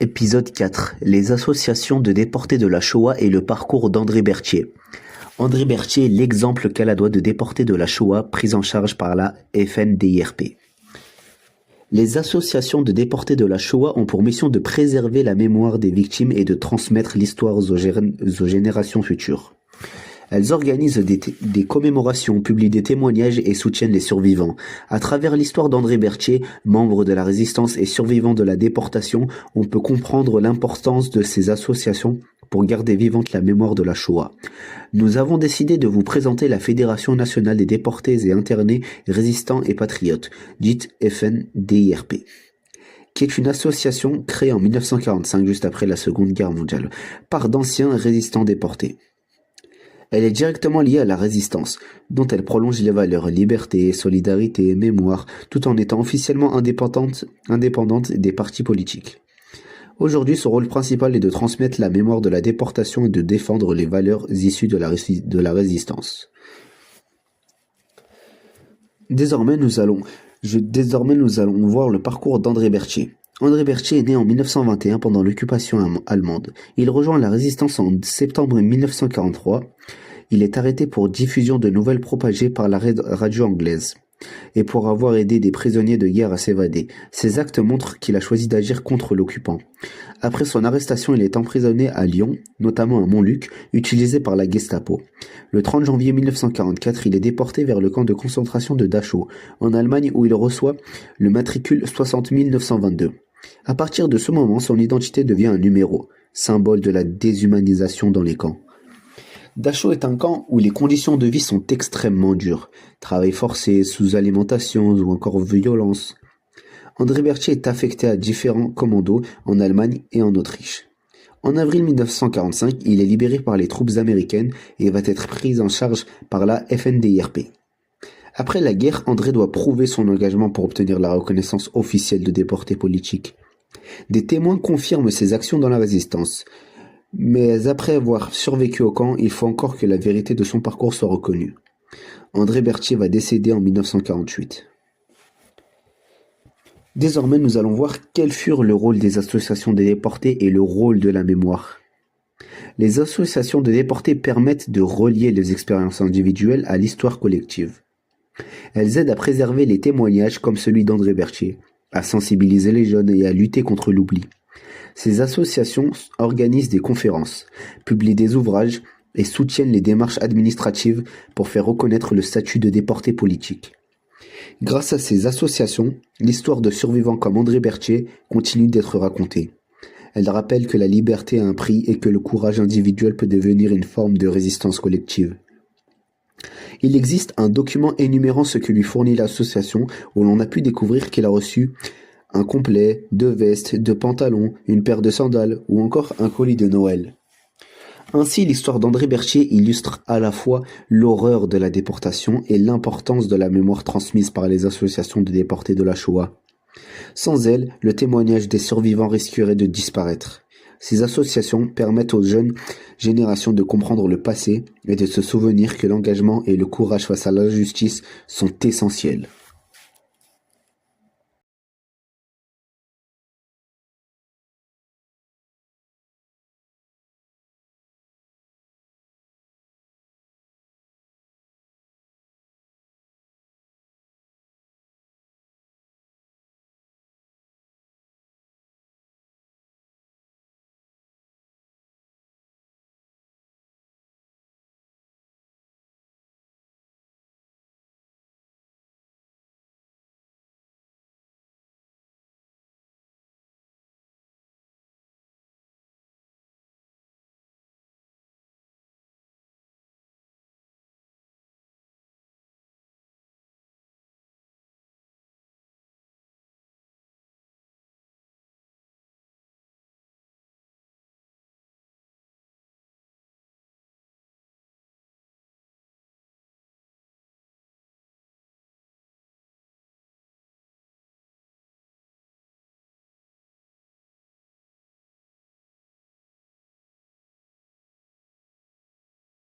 Épisode 4. Les associations de déportés de la Shoah et le parcours d'André Berthier. André Berthier est l'exemple caladois de déportés de la Shoah pris en charge par la FNDIRP. Les associations de déportés de la Shoah ont pour mission de préserver la mémoire des victimes et de transmettre l'histoire aux générations futures. Elles organisent des commémorations, publient des témoignages et soutiennent les survivants. À travers l'histoire d'André Berthier, membre de la résistance et survivant de la déportation, on peut comprendre l'importance de ces associations pour garder vivante la mémoire de la Shoah. Nous avons décidé de vous présenter la Fédération nationale des déportés et internés, résistants et patriotes, dite FNDIRP, qui est une association créée en 1945, juste après la Seconde Guerre mondiale, par d'anciens résistants déportés. Elle est directement liée à la résistance, dont elle prolonge les valeurs liberté, solidarité, mémoire, tout en étant officiellement indépendante des partis politiques. Aujourd'hui, son rôle principal est de transmettre la mémoire de la déportation et de défendre les valeurs issues de la résistance. Désormais, nous allons voir le parcours d'André Berthier. André Berthier est né en 1921 pendant l'occupation allemande. Il rejoint la résistance en septembre 1943. Il est arrêté pour diffusion de nouvelles propagées par la radio anglaise et pour avoir aidé des prisonniers de guerre à s'évader. Ces actes montrent qu'il a choisi d'agir contre l'occupant. Après son arrestation, il est emprisonné à Lyon, notamment à Montluc, utilisé par la Gestapo. Le 30 janvier 1944, il est déporté vers le camp de concentration de Dachau, en Allemagne, où il reçoit le matricule 60 922. À partir de ce moment, son identité devient un numéro, symbole de la déshumanisation dans les camps. Dachau est un camp où les conditions de vie sont extrêmement dures. Travail forcé, sous-alimentation ou encore violence. André Berthier est affecté à différents commandos en Allemagne et en Autriche. En avril 1945, il est libéré par les troupes américaines et va être pris en charge par la FNDIRP. Après la guerre, André doit prouver son engagement pour obtenir la reconnaissance officielle de déporté politique. Des témoins confirment ses actions dans la résistance. Mais après avoir survécu au camp, il faut encore que la vérité de son parcours soit reconnue. André Berthier va décéder en 1948. Désormais, nous allons voir quels furent le rôle des associations des déportés et le rôle de la mémoire. Les associations de déportés permettent de relier les expériences individuelles à l'histoire collective. Elles aident à préserver les témoignages comme celui d'André Berthier, à sensibiliser les jeunes et à lutter contre l'oubli. Ces associations organisent des conférences, publient des ouvrages et soutiennent les démarches administratives pour faire reconnaître le statut de déporté politique. Grâce à ces associations, l'histoire de survivants comme André Berthier continue d'être racontée. Elle rappelle que la liberté a un prix et que le courage individuel peut devenir une forme de résistance collective. Il existe un document énumérant ce que lui fournit l'association où l'on a pu découvrir qu'il a reçu un complet, 2 vestes, 2 pantalons, une paire de sandales ou encore un colis de Noël. Ainsi, l'histoire d'André Berthier illustre à la fois l'horreur de la déportation et l'importance de la mémoire transmise par les associations de déportés de la Shoah. Sans elles, le témoignage des survivants risquerait de disparaître. Ces associations permettent aux jeunes générations de comprendre le passé et de se souvenir que l'engagement et le courage face à l'injustice sont essentiels.